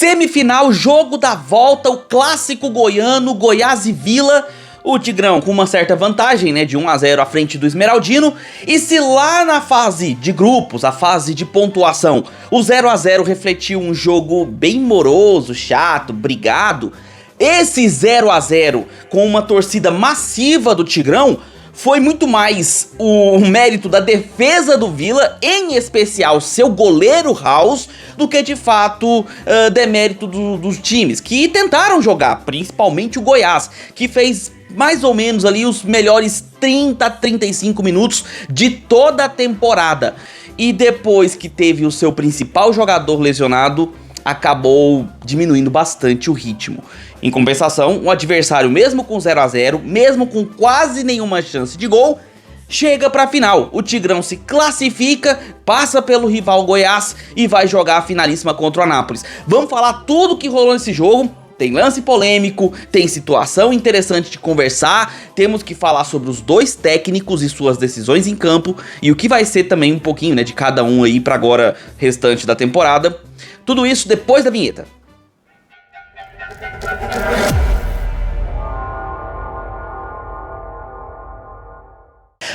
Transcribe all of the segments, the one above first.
Semifinal, jogo da volta, o clássico goiano, Goiás e Vila. O Tigrão com uma certa vantagem, né, de 1 a 0 à frente do Esmeraldino. E se lá na fase de grupos, a fase de pontuação, o 0 a 0 refletiu um jogo bem moroso, chato, brigado, esse 0 a 0 com uma torcida massiva do Tigrão foi muito mais o mérito da defesa do Vila, em especial seu goleiro House, do que de fato demérito dos times que tentaram jogar, principalmente o Goiás, que fez mais ou menos ali os melhores 30 a 35 minutos de toda a temporada. E depois que teve o seu principal jogador lesionado, acabou diminuindo bastante o ritmo. Em compensação, o adversário, mesmo com 0 a 0, mesmo com quase nenhuma chance de gol, chega pra final. O Tigrão se classifica, passa pelo rival Goiás e vai jogar a finalíssima contra o Anápolis. Vamos falar tudo que rolou nesse jogo. Tem lance polêmico, tem situação interessante de conversar, temos que falar sobre os dois técnicos e suas decisões em campo e o que vai ser também um pouquinho, né, de cada um aí pra agora restante da temporada. Tudo isso depois da vinheta.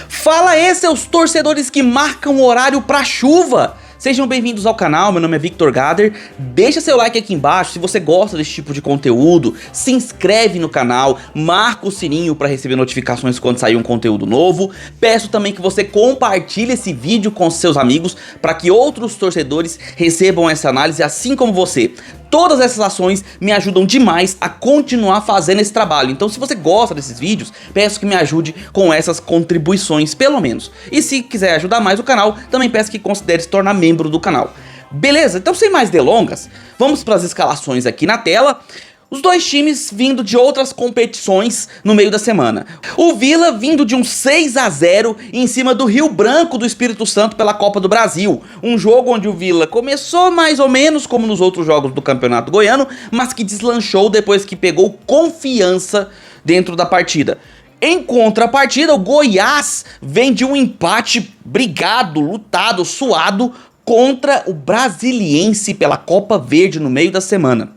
Fala aí, seus torcedores que marcam horário pra chuva! Sejam bem-vindos ao canal, meu nome é Victor Gader, deixa seu like aqui embaixo se você gosta desse tipo de conteúdo, se inscreve no canal, marca o sininho para receber notificações quando sair um conteúdo novo, peço também que você compartilhe esse vídeo com seus amigos para que outros torcedores recebam essa análise assim como você. Todas essas ações me ajudam demais a continuar fazendo esse trabalho, então se você gosta desses vídeos, peço que me ajude com essas contribuições, pelo menos. E se quiser ajudar mais o canal, também peço que considere se tornar membro do canal. Beleza? Então sem mais delongas, vamos para as escalações aqui na tela. Os dois times vindo de outras competições no meio da semana. O Vila vindo de um 6 a 0 em cima do Rio Branco do Espírito Santo pela Copa do Brasil. Um jogo onde o Vila começou mais ou menos como nos outros jogos do Campeonato Goiano, mas que deslanchou depois que pegou confiança dentro da partida. Em contrapartida, o Goiás vem de um empate brigado, lutado, suado contra o Brasiliense pela Copa Verde no meio da semana.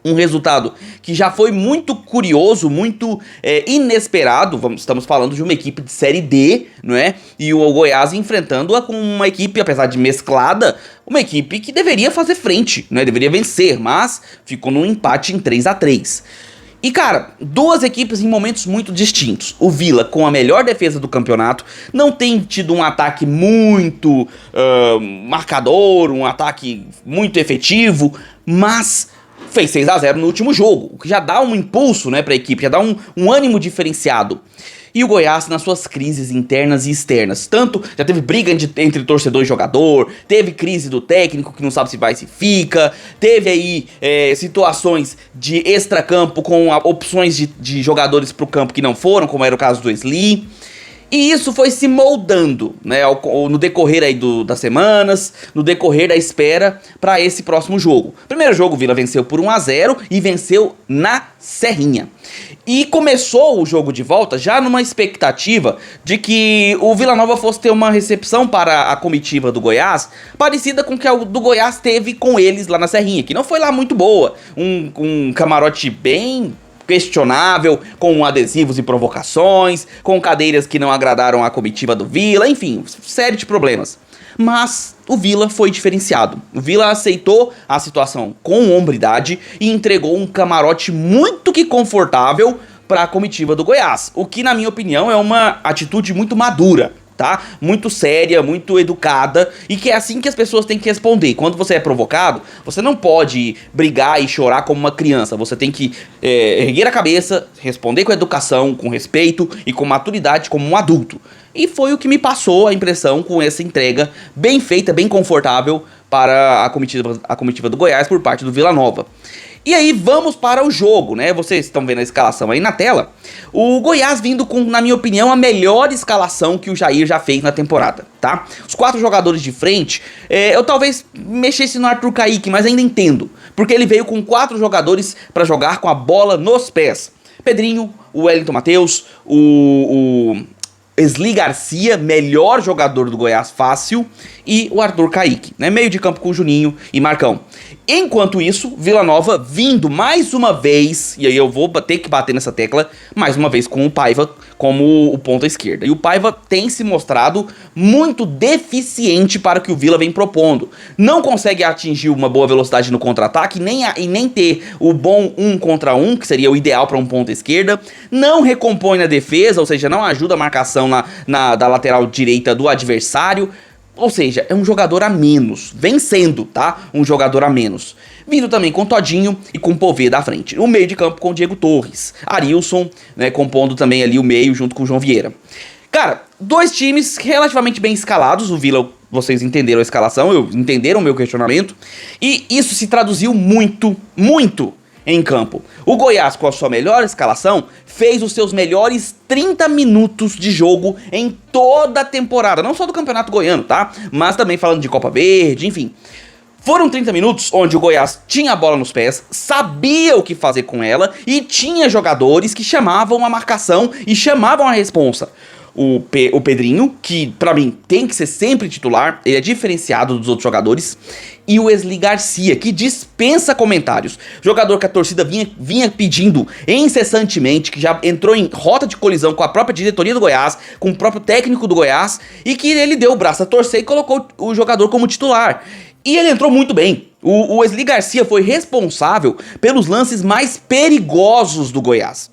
Um resultado que já foi muito curioso, muito inesperado. Estamos falando de uma equipe de Série D, não é? E o Goiás enfrentando-a com uma equipe, apesar de mesclada, uma equipe que deveria fazer frente, não é? Deveria vencer, mas ficou num empate em 3 a 3. E cara, duas equipes em momentos muito distintos. O Vila, com a melhor defesa do campeonato, não tem tido um ataque muito marcador, um ataque muito efetivo, mas fez 6 a 0 no último jogo, o que já dá um impulso, né, para a equipe, já dá um ânimo diferenciado. E o Goiás nas suas crises internas e externas, tanto já teve briga entre torcedor e jogador, teve crise do técnico que não sabe se vai, se fica, teve aí situações de extracampo com opções de jogadores para o campo que não foram, como era o caso do Sli. E isso foi se moldando, né, no decorrer aí das semanas, no decorrer da espera para esse próximo jogo. Primeiro jogo o Vila venceu por 1 a 0 e venceu na Serrinha. E começou o jogo de volta já numa expectativa de que o Vila Nova fosse ter uma recepção para a comitiva do Goiás, parecida com que a do Goiás teve com eles lá na Serrinha, que não foi lá muito boa. Um camarote bem questionável, com adesivos e provocações, com cadeiras que não agradaram a comitiva do Vila, enfim, série de problemas. Mas o Vila foi diferenciado. O Vila aceitou a situação com hombridade e entregou um camarote muito que confortável para a comitiva do Goiás, o que na minha opinião é uma atitude muito madura, tá? Muito séria, muito educada, e que é assim que as pessoas têm que responder. Quando você é provocado, você não pode brigar e chorar como uma criança. Você tem que erguer a cabeça, responder com educação, com respeito e com maturidade como um adulto. E foi o que me passou a impressão com essa entrega bem feita, bem confortável para a comitiva do Goiás por parte do Vila Nova. E aí vamos para o jogo, né? Vocês estão vendo a escalação aí na tela. O Goiás vindo com, na minha opinião, a melhor escalação que o Jair já fez na temporada, tá? Os 4 jogadores de frente, eu talvez mexesse no Arthur Kaique, mas ainda entendo. Porque ele veio com 4 jogadores para jogar com a bola nos pés. Pedrinho, o Wellington Matheus, o Esli Garcia, melhor jogador do Goiás fácil, e o Arthur Kaique, né? Meio de campo com Juninho e Marcão. Enquanto isso, Vila Nova vindo mais uma vez, e aí eu vou ter que bater nessa tecla, mais uma vez com o Paiva como o ponta esquerda. E o Paiva tem se mostrado muito deficiente para o que o Vila vem propondo. Não consegue atingir uma boa velocidade no contra-ataque, e nem ter o bom 1 contra 1, que seria o ideal para um ponta esquerda. Não recompõe na defesa, ou seja, não ajuda a marcação da lateral direita do adversário. Ou seja, é um jogador a menos, vencendo, tá? Um jogador a menos. Vindo também com Todinho e com Poveda à frente. O meio de campo com Diego Torres. Arilson, né, compondo também ali o meio junto com o João Vieira. Cara, dois times relativamente bem escalados. O Vila, vocês entenderam a escalação, entenderam o meu questionamento. E isso se traduziu muito em campo. O Goiás, com a sua melhor escalação, fez os seus melhores 30 minutos de jogo em toda a temporada. Não só do Campeonato Goiano, tá? Mas também falando de Copa Verde, enfim. Foram 30 minutos onde o Goiás tinha a bola nos pés, sabia o que fazer com ela e tinha jogadores que chamavam a marcação e chamavam a responsa. O Pedrinho, que pra mim tem que ser sempre titular, ele é diferenciado dos outros jogadores, e o Esli Garcia, que dispensa comentários. Jogador que a torcida vinha pedindo incessantemente, que já entrou em rota de colisão com a própria diretoria do Goiás, com o próprio técnico do Goiás, e que ele deu o braço a torcer e colocou o jogador como titular. E ele entrou muito bem. O Esli Garcia foi responsável pelos lances mais perigosos do Goiás.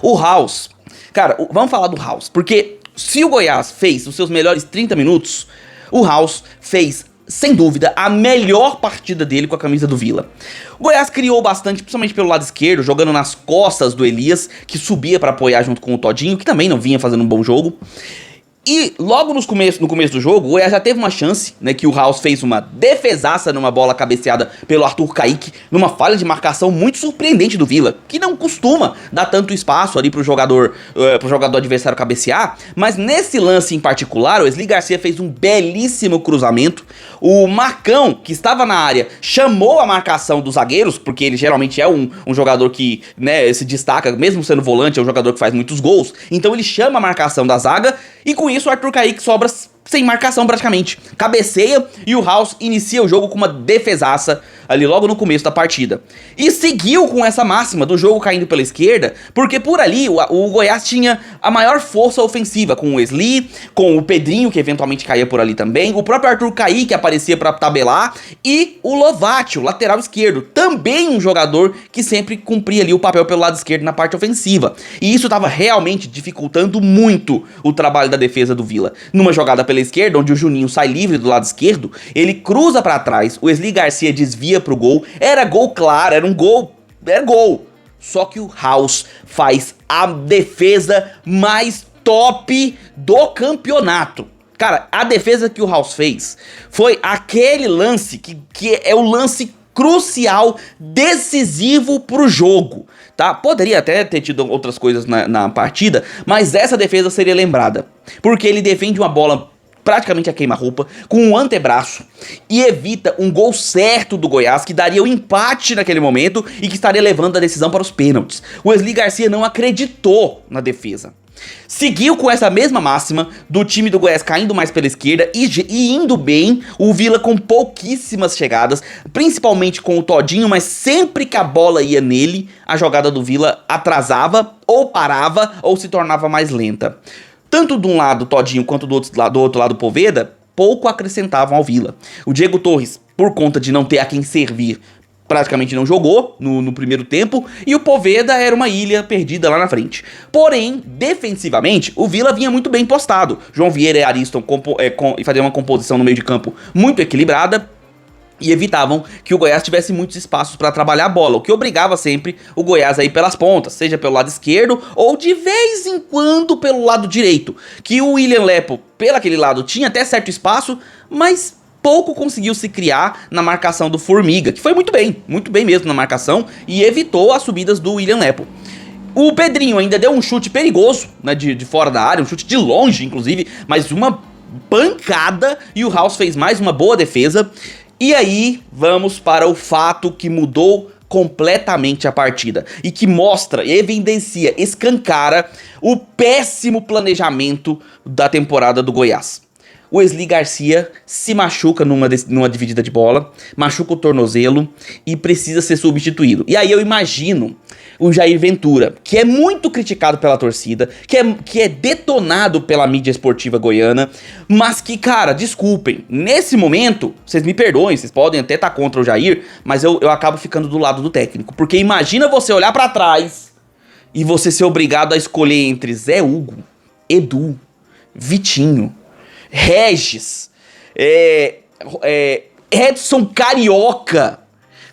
O House... Cara, vamos falar do House, porque se o Goiás fez os seus melhores 30 minutos, o House fez, sem dúvida, a melhor partida dele com a camisa do Vila. O Goiás criou bastante, principalmente pelo lado esquerdo, jogando nas costas do Elias, que subia para apoiar junto com o Todinho, que também não vinha fazendo um bom jogo. E logo no começo do jogo, o Goiás já teve uma chance, né, que o House fez uma defesaça numa bola cabeceada pelo Arthur Kaique, numa falha de marcação muito surpreendente do Vila, que não costuma dar tanto espaço ali pro jogador adversário cabecear, mas nesse lance em particular, o Esli Garcia fez um belíssimo cruzamento. O Marcão, que estava na área, chamou a marcação dos zagueiros, porque ele geralmente é um jogador que, né, se destaca, mesmo sendo volante, é um jogador que faz muitos gols, então ele chama a marcação da zaga, e com isso o Arthur Kaique sobra sem marcação praticamente. Cabeceia e o House inicia o jogo com uma defesaça ali logo no começo da partida. E seguiu com essa máxima do jogo caindo pela esquerda, porque por ali o Goiás tinha a maior força ofensiva, com o Esli, com o Pedrinho, que eventualmente caía por ali também, o próprio Arthur Kaique que aparecia pra tabelar, e o Lovati, o lateral esquerdo, também um jogador que sempre cumpria ali o papel pelo lado esquerdo na parte ofensiva. E isso tava realmente dificultando muito o trabalho da defesa do Vila. Numa jogada pela esquerda, onde o Juninho sai livre do lado esquerdo, ele cruza pra trás, o Esli Garcia desvia pro gol, era gol claro, era gol. Só que o House faz a defesa mais top do campeonato. Cara, a defesa que o House fez foi aquele lance que é o lance crucial, decisivo pro jogo, tá? Poderia até ter tido outras coisas na partida, mas essa defesa seria lembrada, porque ele defende uma bola praticamente a queima-roupa, com um antebraço, e evita um gol certo do Goiás, que daria o empate naquele momento e que estaria levando a decisão para os pênaltis. O Esli Garcia não acreditou na defesa. Seguiu com essa mesma máxima do time do Goiás caindo mais pela esquerda e indo bem, o Vila com pouquíssimas chegadas, principalmente com o Todinho, mas sempre que a bola ia nele, a jogada do Vila atrasava, ou parava, ou se tornava mais lenta. Tanto de um lado Todinho quanto do outro lado Poveda, pouco acrescentavam ao Vila. O Diego Torres, por conta de não ter a quem servir, praticamente não jogou no primeiro tempo, e o Poveda era uma ilha perdida lá na frente. Porém, defensivamente, o Vila vinha muito bem postado. João Vieira e Ariston faziam uma composição no meio de campo muito equilibrada, e evitavam que o Goiás tivesse muitos espaços para trabalhar a bola, o que obrigava sempre o Goiás a ir pelas pontas, seja pelo lado esquerdo ou de vez em quando pelo lado direito, que o William Lepo, pelo aquele lado, tinha até certo espaço, mas pouco conseguiu se criar na marcação do Formiga, que foi muito bem mesmo na marcação, e evitou as subidas do William Lepo. O Pedrinho ainda deu um chute perigoso, né, de fora da área, um chute de longe, inclusive, mas uma pancada, e o House fez mais uma boa defesa. E aí, vamos para o fato que mudou completamente a partida e que mostra, evidencia, escancara o péssimo planejamento da temporada do Goiás. O Wesley Garcia se machuca numa dividida de bola, machuca o tornozelo e precisa ser substituído. E aí eu imagino o Jair Ventura, que é muito criticado pela torcida, que é detonado pela mídia esportiva goiana, mas que, cara, desculpem, nesse momento, vocês me perdoem, vocês podem até estar contra o Jair, mas eu acabo ficando do lado do técnico. Porque imagina você olhar pra trás e você ser obrigado a escolher entre Zé Hugo, Edu, Vitinho, Regis, Edson Carioca.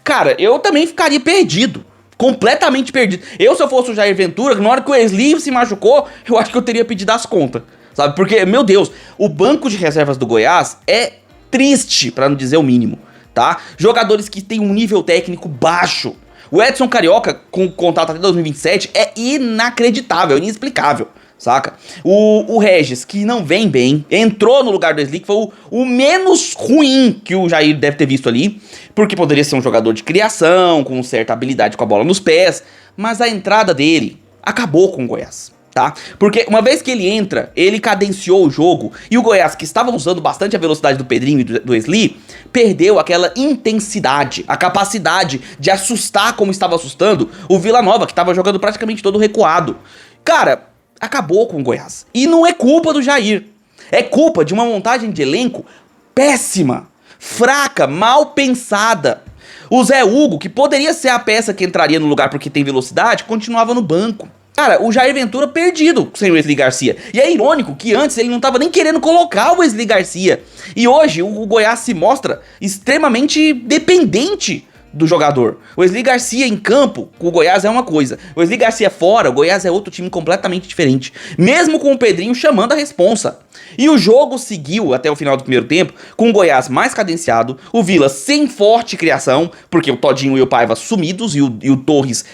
Cara, eu também ficaria perdido. Completamente perdido. Se eu fosse o Jair Ventura, na hora que o Wesley se machucou, eu acho que eu teria pedido as contas. Sabe? Porque, meu Deus, o banco de reservas do Goiás é triste, pra não dizer o mínimo, tá? Jogadores que têm um nível técnico baixo. O Edson Carioca, com contrato até 2027, é inacreditável, inexplicável. Saca? O Regis, que não vem bem, entrou no lugar do Wesley, que foi o menos ruim que o Jair deve ter visto ali, porque poderia ser um jogador de criação, com certa habilidade com a bola nos pés, mas a entrada dele acabou com o Goiás, tá? Porque uma vez que ele entra, ele cadenciou o jogo, e o Goiás, que estava usando bastante a velocidade do Pedrinho e do Wesley, perdeu aquela intensidade, a capacidade de assustar como estava assustando o Vila Nova, que estava jogando praticamente todo recuado. Cara, acabou com o Goiás. E não é culpa do Jair. É culpa de uma montagem de elenco péssima, fraca, mal pensada. O Zé Hugo, que poderia ser a peça que entraria no lugar porque tem velocidade, continuava no banco. Cara, o Jair Ventura perdido sem o Wesley Garcia. E é irônico que antes ele não tava nem querendo colocar o Wesley Garcia. E hoje o Goiás se mostra extremamente dependente do jogador. O Wesley Garcia em campo, com o Goiás é uma coisa. O Wesley Garcia fora, o Goiás é outro time completamente diferente. Mesmo com o Pedrinho chamando a responsa. E o jogo seguiu até o final do primeiro tempo, com o Goiás mais cadenciado, o Vila sem forte criação, porque o Todinho e o Paiva sumidos, e o Torres,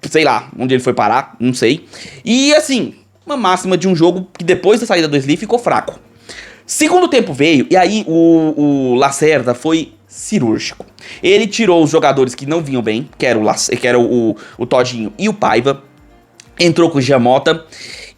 sei lá, onde ele foi parar, não sei. E assim, uma máxima de um jogo que depois da saída do Wesley ficou fraco. Segundo tempo veio, e aí o Lacerda foi cirúrgico. Ele tirou os jogadores que não vinham bem, que era o Todinho e o Paiva, entrou com o Giamota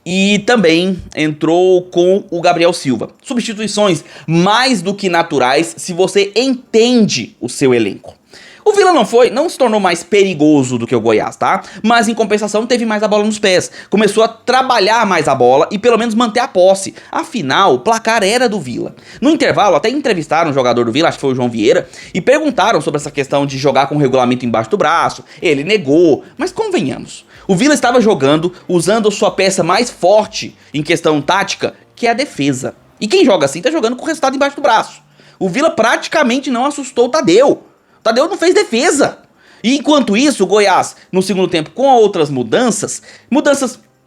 e também entrou com o Gabriel Silva. Substituições mais do que naturais se você entende o seu elenco. O Vila não se tornou mais perigoso do que o Goiás, tá? Mas em compensação teve mais a bola nos pés. Começou a trabalhar mais a bola e pelo menos manter a posse. Afinal, o placar era do Vila. No intervalo, até entrevistaram um jogador do Vila, acho que foi o João Vieira, e perguntaram sobre essa questão de jogar com o regulamento embaixo do braço. Ele negou, mas convenhamos. O Vila estava jogando, usando sua peça mais forte em questão tática, que é a defesa. E quem joga assim tá jogando com o resultado embaixo do braço. O Vila praticamente não assustou o Tadeu. O Tadeu não fez defesa. E enquanto isso, o Goiás, no segundo tempo, com outras mudanças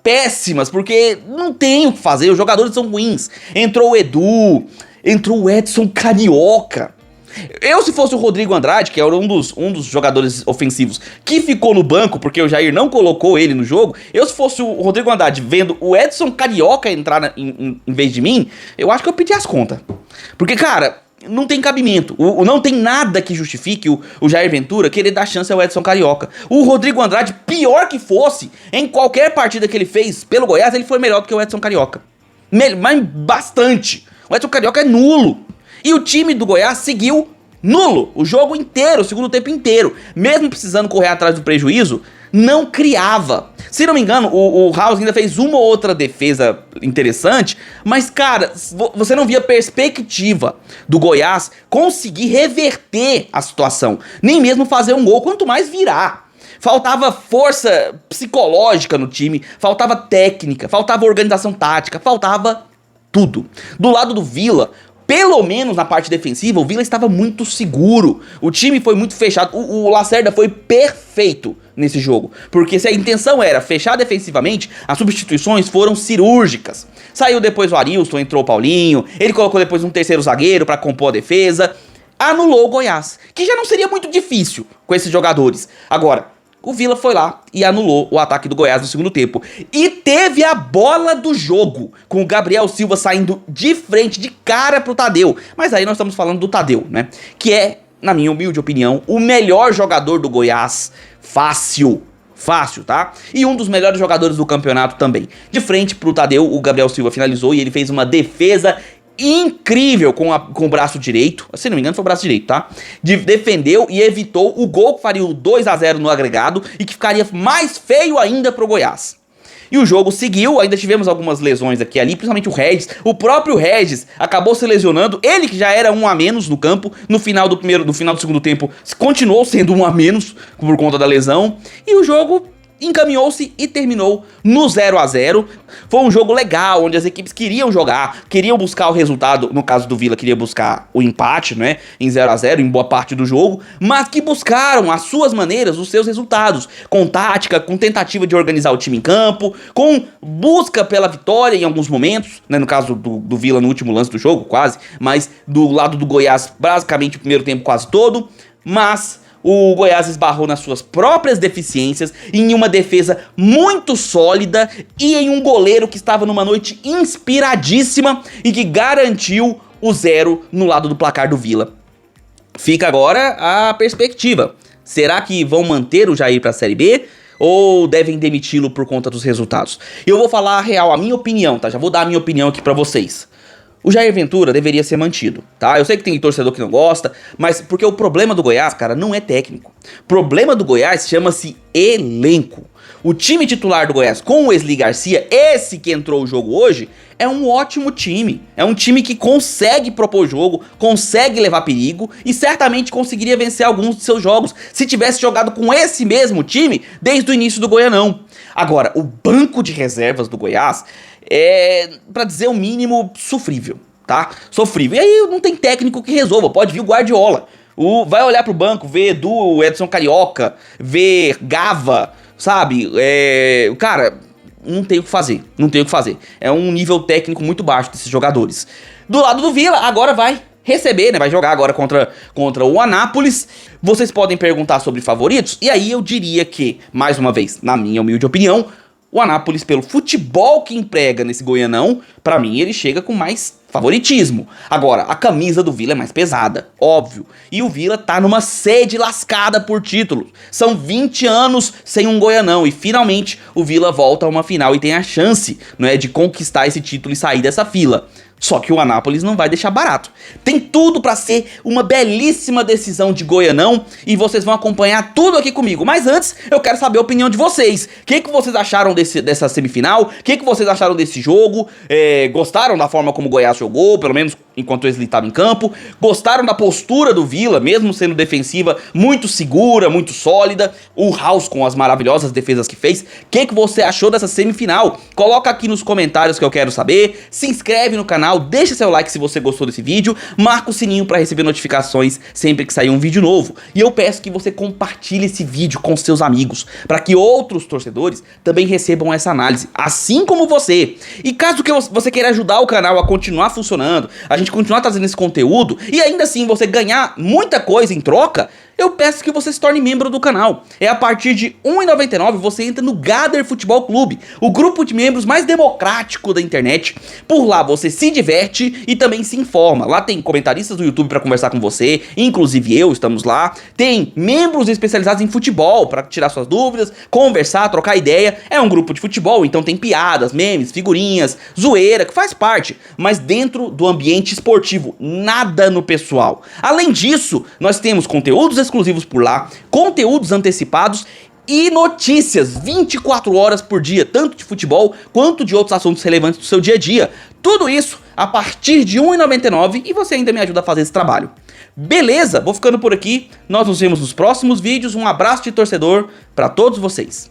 péssimas, porque não tem o que fazer, os jogadores são ruins. Entrou o Edu, entrou o Edson Carioca. Se fosse o Rodrigo Andrade, que era um dos jogadores ofensivos que ficou no banco, porque o Jair não colocou ele no jogo, se fosse o Rodrigo Andrade vendo o Edson Carioca entrar em vez de mim, eu acho que eu pedi as contas. Porque, cara, não tem cabimento. Não tem nada que justifique o Jair Ventura querer dar chance ao Edson Carioca. O Rodrigo Andrade, pior que fosse, em qualquer partida que ele fez pelo Goiás, ele foi melhor do que o Edson Carioca. Mas bastante. O Edson Carioca é nulo. E o time do Goiás seguiu nulo o jogo inteiro, o segundo tempo inteiro. Mesmo precisando correr atrás do prejuízo, não criava. Se não me engano, o House ainda fez uma ou outra defesa interessante, mas, cara, você não via perspectiva do Goiás conseguir reverter a situação, nem mesmo fazer um gol, quanto mais virar. Faltava força psicológica no time, faltava técnica, faltava organização tática, faltava tudo. Do lado do Vila, pelo menos na parte defensiva, o Vila estava muito seguro. O time foi muito fechado. O Lacerda foi perfeito nesse jogo. Porque se a intenção era fechar defensivamente, as substituições foram cirúrgicas. Saiu depois o Arilson, entrou o Paulinho. Ele colocou depois um terceiro zagueiro para compor a defesa. Anulou o Goiás, que já não seria muito difícil com esses jogadores. Agora, o Vila foi lá e anulou o ataque do Goiás no segundo tempo. E teve a bola do jogo, com o Gabriel Silva saindo de frente, de cara pro Tadeu. Mas aí nós estamos falando do Tadeu, né? Que é na minha humilde opinião, o melhor jogador do Goiás, fácil, tá? E um dos melhores jogadores do campeonato também. De frente pro Tadeu, o Gabriel Silva finalizou e ele fez uma defesa incrível com o braço direito, se não me engano foi o braço direito, tá? Defendeu e evitou o gol que faria o 2 a 0 no agregado e que ficaria mais feio ainda pro Goiás. E o jogo seguiu, ainda tivemos algumas lesões aqui e ali, principalmente o Regis. O próprio Regis acabou se lesionando, ele que já era um a menos no campo, no final do segundo tempo, continuou sendo um a menos por conta da lesão. E o jogo encaminhou-se e terminou no 0 a 0. Foi um jogo legal, onde as equipes queriam jogar, queriam buscar o resultado. No caso do Vila, queria buscar o empate, né, em 0 a 0 em boa parte do jogo, mas que buscaram às suas maneiras os seus resultados, com tática, com tentativa de organizar o time em campo, com busca pela vitória em alguns momentos, né, no caso do Vila no último lance do jogo, quase, mas do lado do Goiás, basicamente o primeiro tempo quase todo, mas o Goiás esbarrou nas suas próprias deficiências, em uma defesa muito sólida e em um goleiro que estava numa noite inspiradíssima e que garantiu o 0 no lado do placar do Vila. Fica agora a perspectiva. Será que vão manter o Jair para a Série B? Ou devem demiti-lo por conta dos resultados? Eu vou falar a real, a minha opinião, tá? Já vou dar a minha opinião aqui pra vocês. O Jair Ventura deveria ser mantido, tá? Eu sei que tem torcedor que não gosta, mas porque o problema do Goiás, cara, não é técnico. O problema do Goiás chama-se elenco. O time titular do Goiás com o Wesley Garcia, esse que entrou o jogo hoje, é um ótimo time. É um time que consegue propor jogo, consegue levar perigo e certamente conseguiria vencer alguns de seus jogos se tivesse jogado com esse mesmo time desde o início do Goianão. Agora, o banco de reservas do Goiás é, pra dizer o mínimo, sofrível, tá? Sofrível. E aí não tem técnico que resolva, pode vir o Guardiola. Vai olhar pro banco, ver Edu, Edson Carioca, ver Gava, sabe? Cara, não tem o que fazer, não tem o que fazer. É um nível técnico muito baixo desses jogadores. Do lado do Vila, agora vai receber, né? Vai jogar agora contra o Anápolis. Vocês podem perguntar sobre favoritos, e aí eu diria que, mais uma vez, na minha humilde opinião, o Anápolis, pelo futebol que emprega nesse Goianão, pra mim ele chega com mais favoritismo. Agora, a camisa do Vila é mais pesada, óbvio. E o Vila tá numa sede lascada por títulos. São 20 anos sem um Goianão e finalmente o Vila volta a uma final e tem a chance, não é, de conquistar esse título e sair dessa fila. Só que o Anápolis não vai deixar barato. Tem tudo pra ser uma belíssima decisão de Goianão e vocês vão acompanhar tudo aqui comigo. Mas antes, eu quero saber a opinião de vocês. O que vocês acharam dessa semifinal? O que vocês acharam desse jogo? Gostaram da forma como o Goiás jogou, pelo menos enquanto o Wesley estava em campo? Gostaram da postura do Vila, mesmo sendo defensiva, muito segura, muito sólida? O House com as maravilhosas defesas que fez. O que você achou dessa semifinal? Coloca aqui nos comentários que eu quero saber. Se inscreve no canal. Deixa seu like se você gostou desse vídeo, marca o sininho para receber notificações sempre que sair um vídeo novo. E eu peço que você compartilhe esse vídeo com seus amigos, para que outros torcedores também recebam essa análise, assim como você. E caso que você queira ajudar o canal a continuar funcionando, a gente continuar trazendo esse conteúdo, e ainda assim você ganhar muita coisa em troca, eu peço que você se torne membro do canal. A partir de R$ 1,99 você entra no Gather Futebol Clube, o grupo de membros mais democrático da internet. Por lá você se diverte e também se informa. Lá tem comentaristas do YouTube para conversar com você, inclusive eu, estamos lá. Tem membros especializados em futebol para tirar suas dúvidas, conversar, trocar ideia. É um grupo de futebol, então tem piadas, memes, figurinhas, zoeira, que faz parte, mas dentro do ambiente esportivo, nada no pessoal. Além disso, nós temos conteúdos exclusivos por lá, conteúdos antecipados e notícias 24 horas por dia, tanto de futebol quanto de outros assuntos relevantes do seu dia a dia. Tudo isso a partir de R$ 1,99 e você ainda me ajuda a fazer esse trabalho. Beleza? Vou ficando por aqui, nós nos vemos nos próximos vídeos, um abraço de torcedor para todos vocês.